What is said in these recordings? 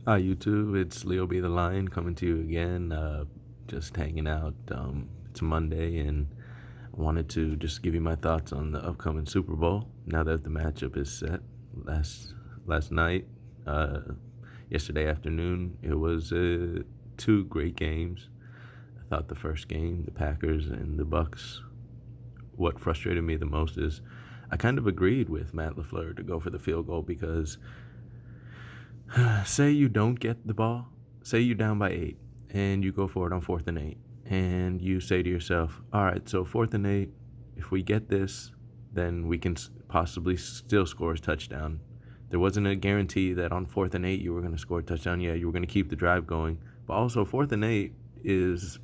Hi, YouTube. It's Leo B. the Lion coming to you again. Just hanging out. It's Monday, and I wanted to just give you my thoughts on the upcoming Super Bowl. Now that the matchup is set, last night, yesterday afternoon, it was two great games. I thought the first game, the Packers and the Bucks. What frustrated me the most is I kind of agreed with Matt LaFleur to go for the field goal because say you don't get the ball, say you're down by 8 and you go for it on 4th and 8, and you say to yourself, all right, so 4th and 8, if we get this, then we can possibly still score a touchdown. There wasn't a guarantee that on 4th and 8 you were going to score a touchdown. Yeah, you were going to keep the drive going, but also 4th and 8 is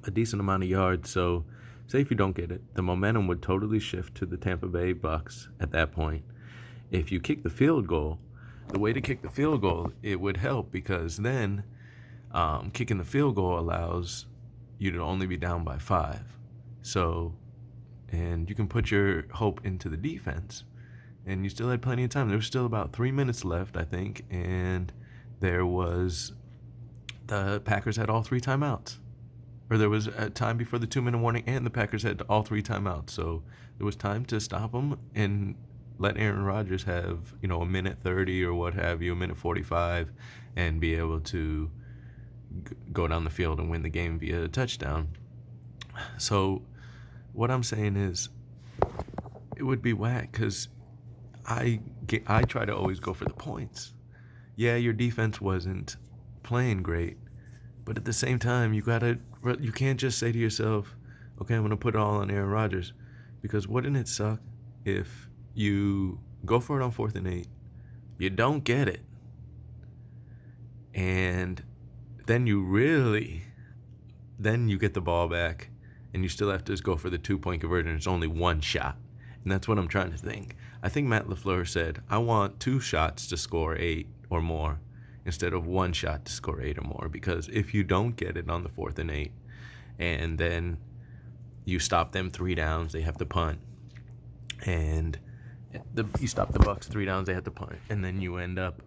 a decent amount of yards. So say if you don't get it, the momentum would totally shift to the Tampa Bay Bucks at that point. If you kick the field goal, the way to kick the field goal, it would help because then kicking the field goal allows you to only be down by 5. So, and you can put your hope into the defense. And you still had plenty of time. There was still about 3 minutes left, I think. And the Packers had all 3 timeouts. Or there was a time before the 2-minute warning, and the Packers had all 3 timeouts. So there was time to stop them and let Aaron Rodgers have, a minute 30 or what have you, a minute 45, and be able to go down the field and win the game via a touchdown. So what I'm saying is it would be whack because I try to always go for the points. Yeah, your defense wasn't playing great, but at the same time, you can't just say to yourself, okay, I'm going to put it all on Aaron Rodgers, because wouldn't it suck if you go for it on 4th and 8, you don't get it, and then you get the ball back, and you still have to go for the 2-point conversion. It's only one shot, and that's what I'm trying to think. I think Matt LaFleur said, I want 2 shots to score 8 or more instead of 1 shot to score 8 or more, because if you don't get it on the 4th and 8, and then you stop them 3 downs, they have to punt, and you stop the Bucks 3 downs, they have to punt, and then you end up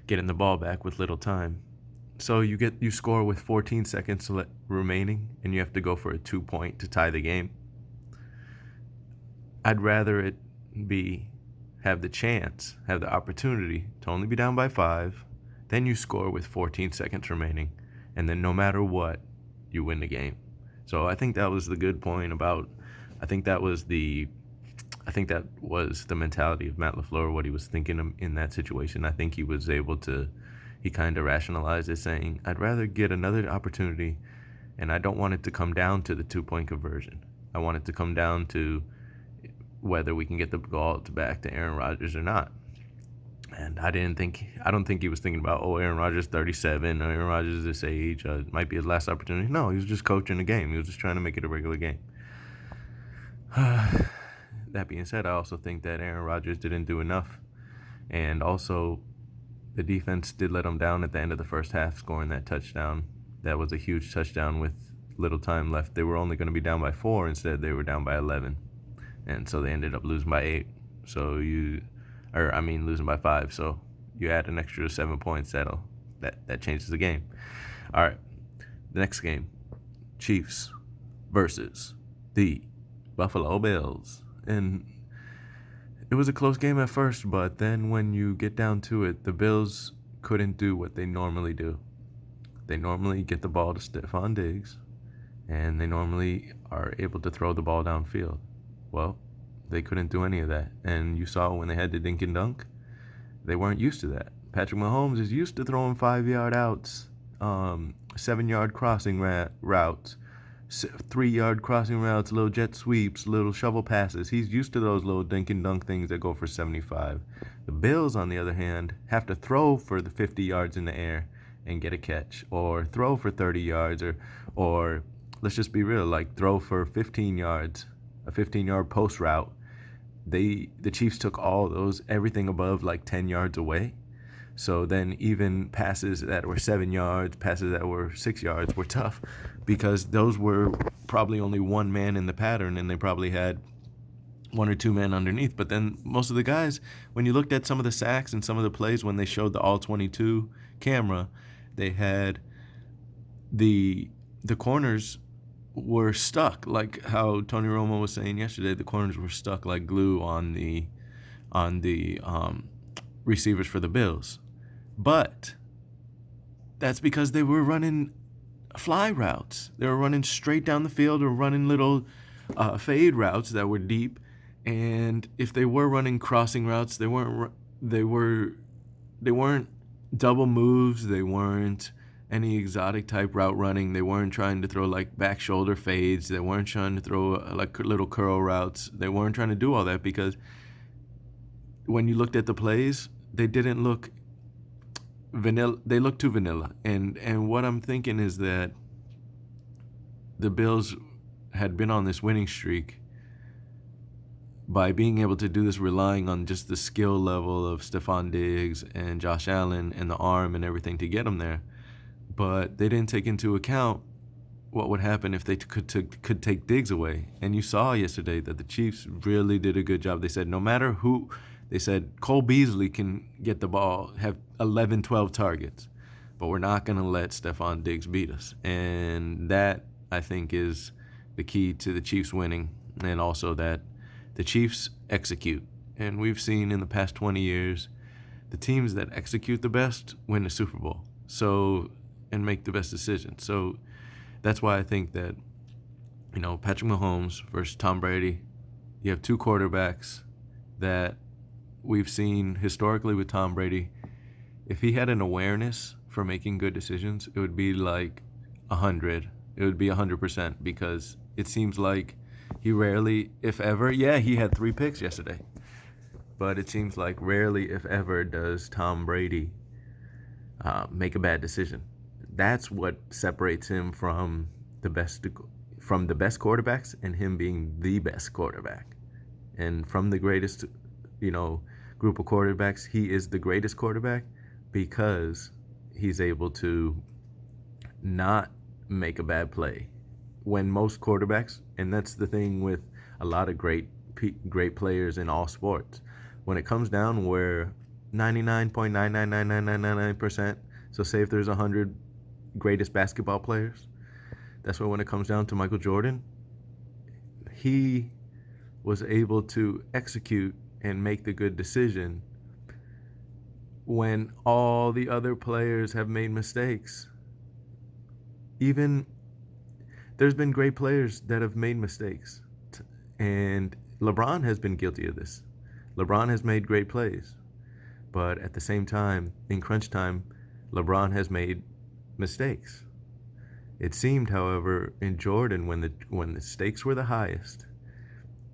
getting the ball back with little time. So you score with 14 seconds remaining, and you have to go for a 2-point to tie the game. I'd rather it have the opportunity to only be down by 5, then you score with 14 seconds remaining, and then no matter what, you win the game. So I think that was the good point I think that was the mentality of Matt LaFleur, what he was thinking in that situation. I think he kind of rationalized it, saying, I'd rather get another opportunity, and I don't want it to come down to the 2-point conversion. I want it to come down to whether we can get the ball back to Aaron Rodgers or not. And I don't think he was thinking about, Aaron Rodgers 37, or Aaron Rodgers this age, it might be his last opportunity. No, he was just coaching the game. He was just trying to make it a regular game. That being said, I also think that Aaron Rodgers didn't do enough. And also, the defense did let him down at the end of the first half, scoring that touchdown. That was a huge touchdown with little time left. They were only going to be down by 4. Instead, they were down by 11. And so they ended up losing by 8. Losing by 5. So you add an extra 7 points, that changes the game. All right, the next game, Chiefs versus the Buffalo Bills. And it was a close game at first, but then when you get down to it, the Bills couldn't do what they normally do. They normally get the ball to Stephon Diggs, and they normally are able to throw the ball downfield. Well, they couldn't do any of that. And you saw when they had the dink and dunk, they weren't used to that. Patrick Mahomes is used to throwing 5-yard outs, 7-yard crossing routes, 3-yard crossing routes, little jet sweeps, little shovel passes. He's used to those little dink and dunk things that go for 75. The Bills, on the other hand, have to throw for the 50 yards in the air and get a catch, or throw for 30 yards, or let's just be real, throw for 15 yards, a 15-yard post route. The Chiefs took all those, everything above 10 yards away. So then even passes that were 7 yards, passes that were 6 yards were tough, because those were probably only one man in the pattern, and they probably had one or two men underneath. But then most of the guys, when you looked at some of the sacks and some of the plays when they showed the all 22 camera, they had the corners were stuck, like how Tony Romo was saying yesterday. The corners were stuck like glue on the receivers for the Bills. But that's because they were running fly routes. They were running straight down the field or running little fade routes that were deep. And if they were running crossing routes, they weren't double moves. They weren't any exotic type route running. They weren't trying to throw like back shoulder fades. They weren't trying to throw like little curl routes. They weren't trying to do all that because when you looked at the plays, they didn't look vanilla. They looked too vanilla. And what I'm thinking is that the Bills had been on this winning streak by being able to do this, relying on just the skill level of Stephon Diggs and Josh Allen and the arm and everything to get them there. But they didn't take into account what would happen if they could take Diggs away. And you saw yesterday that the Chiefs really did a good job. They said no matter who, they said Cole Beasley can get the ball, have 11, 12 targets, but we're not going to let Stephon Diggs beat us. And that, I think, is the key to the Chiefs winning, and also that the Chiefs execute. And we've seen in the past 20 years, the teams that execute the best win the Super Bowl. And make the best decisions. So that's why I think that, Patrick Mahomes versus Tom Brady, you have two quarterbacks that we've seen historically with Tom Brady. If he had an awareness for making good decisions, it would be like 100. It would be 100% because it seems like he rarely, if ever, he had 3 picks yesterday. But it seems like rarely, if ever, does Tom Brady make a bad decision. That's what separates him from the best quarterbacks, and him being the best quarterback. And from the greatest, group of quarterbacks, he is the greatest quarterback because he's able to not make a bad play. When most quarterbacks, and that's the thing with a lot of great players in all sports, when it comes down where 99.9999999%, so say if there's 100 greatest basketball players, that's why when it comes down to Michael Jordan, he was able to execute and make the good decision when all the other players have made mistakes. Even there's been great players that have made mistakes, and LeBron has been guilty of this. LeBron has made great plays, but at the same time, in crunch time, LeBron has made mistakes. It seemed, however, in Jordan, when the stakes were the highest,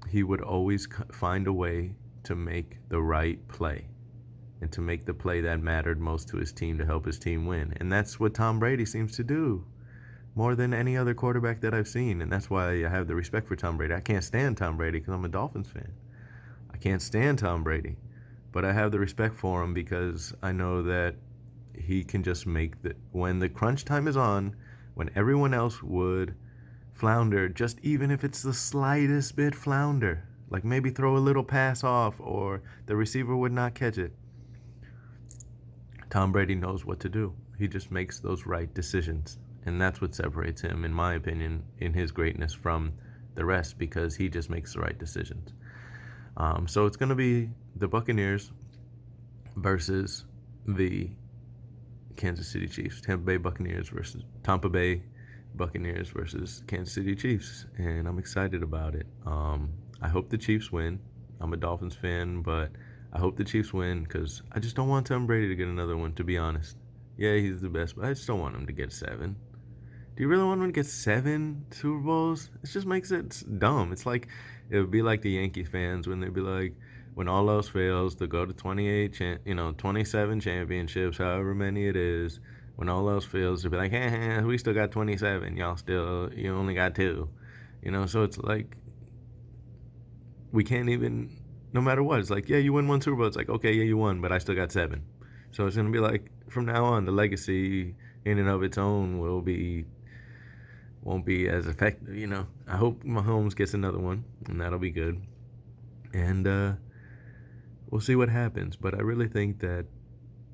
he would always find a way to make the right play and to make the play that mattered most to his team to help his team win. And that's what Tom Brady seems to do more than any other quarterback that I've seen. And that's why I have the respect for Tom Brady. I can't stand Tom Brady because I'm a Dolphins fan. I can't stand Tom Brady, but I have the respect for him because I know that he can just make when the crunch time is on, when everyone else would flounder, just even if it's the slightest bit flounder, like maybe throw a little pass off or the receiver would not catch it, Tom Brady knows what to do. He just makes those right decisions. And that's what separates him, in my opinion, in his greatness from the rest, because he just makes the right decisions. So it's going to be the Buccaneers versus the Kansas City Chiefs. Tampa Bay Buccaneers versus Kansas City Chiefs. And I'm excited about it. I hope the Chiefs win. I'm a Dolphins fan, but I hope the Chiefs win because I just don't want Tom Brady to get another one, to be honest. Yeah, he's the best, but I just don't want him to get 7. Do you really want him to get 7 Super Bowls? It just makes it dumb. It would be like the Yankee fans when they'd be like, when all else fails, to go to 27 championships, however many it is. When all else fails, they'd be like, hey, we still got 27. You only got 2. So it's like, we can't even, no matter what, it's like, yeah, you win 1 Super Bowl. It's like, okay, yeah, you won, but I still got 7. So it's going to be like, from now on, the legacy in and of its own won't be as effective, I hope Mahomes gets another one, and that'll be good. And we'll see what happens. But I really think that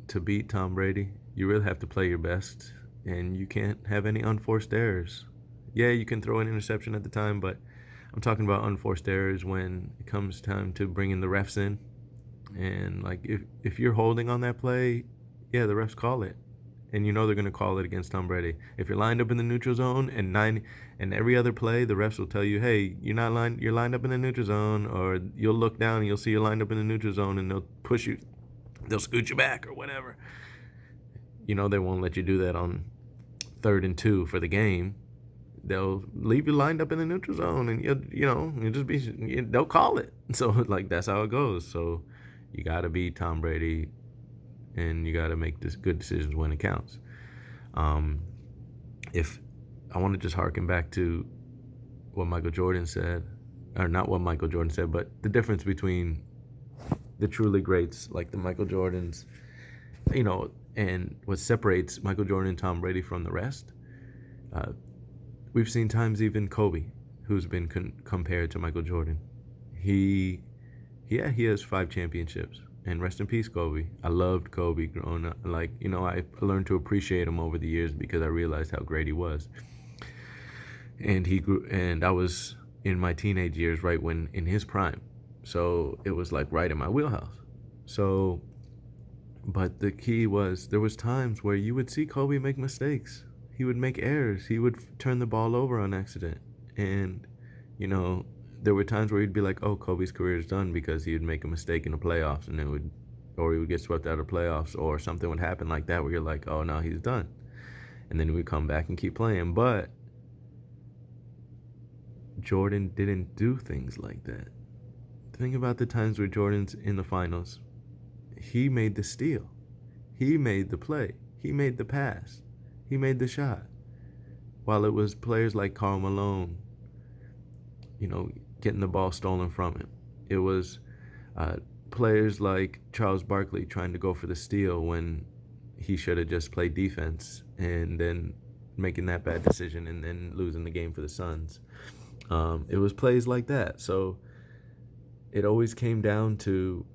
to beat Tom Brady, you really have to play your best, and you can't have any unforced errors. Yeah, you can throw an interception at the time, but I'm talking about unforced errors when it comes time to bringing the refs in. And like if you're holding on that play, yeah, the refs call it, and you know they're gonna call it against Tom Brady. If you're lined up in the neutral zone and every other play, the refs will tell you, hey, you're lined up in the neutral zone, or you'll look down and you'll see you're lined up in the neutral zone, and they'll push you, they'll scoot you back or whatever. You know they won't let you do that on 3rd and 2 for the game. They'll leave you lined up in the neutral zone, and they'll call it. So like that's how it goes. So you got to be Tom Brady, and you got to make this good decisions when it counts. If I want to just harken back to what Michael Jordan said, or not what Michael Jordan said, but the difference between the truly greats like the Michael Jordans, and what separates Michael Jordan and Tom Brady from the rest. We've seen times even Kobe, who's been compared to Michael Jordan. He has 5 championships, and rest in peace, Kobe. I loved Kobe growing up. I learned to appreciate him over the years because I realized how great he was. And he grew, and I was in my teenage years right when in his prime, so it was like right in my wheelhouse. So, but the key was there was times where you would see Kobe make mistakes. He would make errors. He would turn the ball over on accident. And, there were times where he'd be like, oh, Kobe's career is done because he would make a mistake in the playoffs and or he would get swept out of the playoffs, or something would happen like that where you're like, oh, no, he's done. And then he would come back and keep playing. But Jordan didn't do things like that. Think about the times where Jordan's in the finals. He made the steal. He made the play. He made the pass. He made the shot. While it was players like Karl Malone, getting the ball stolen from him. It was players like Charles Barkley trying to go for the steal when he should have just played defense, and then making that bad decision and then losing the game for the Suns. It was plays like that. So it always came down to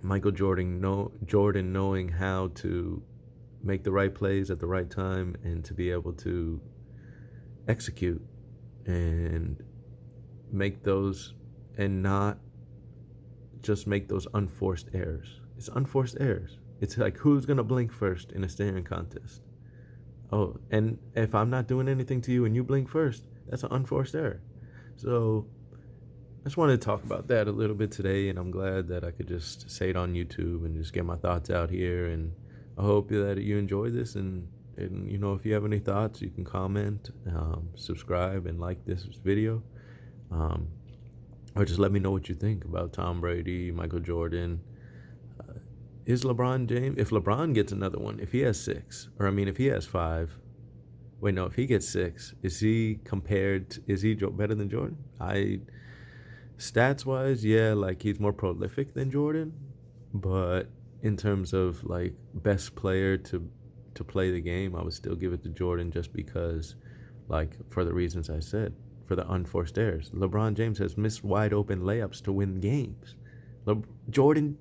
Michael Jordan knowing how to make the right plays at the right time and to be able to execute and make those, and not just make those unforced errors. It's unforced errors. It's like, who's going to blink first in a staring contest? Oh, and if I'm not doing anything to you and you blink first, that's an unforced error. So I just wanted to talk about that a little bit today, and I'm glad that I could just say it on YouTube and just get my thoughts out here. And I hope that you enjoy this, and if you have any thoughts, you can comment, subscribe, and like this video, or just let me know what you think about Tom Brady, Michael Jordan. Is LeBron James, if LeBron gets another one, if he has 6, or if he has 5, if he gets 6, is he better than Jordan? Stats wise, yeah, he's more prolific than Jordan, but in terms of best player to play the game, I would still give it to Jordan, just because, for the reasons I said, for the unforced errors. LeBron James has missed wide open layups to win games. Jordan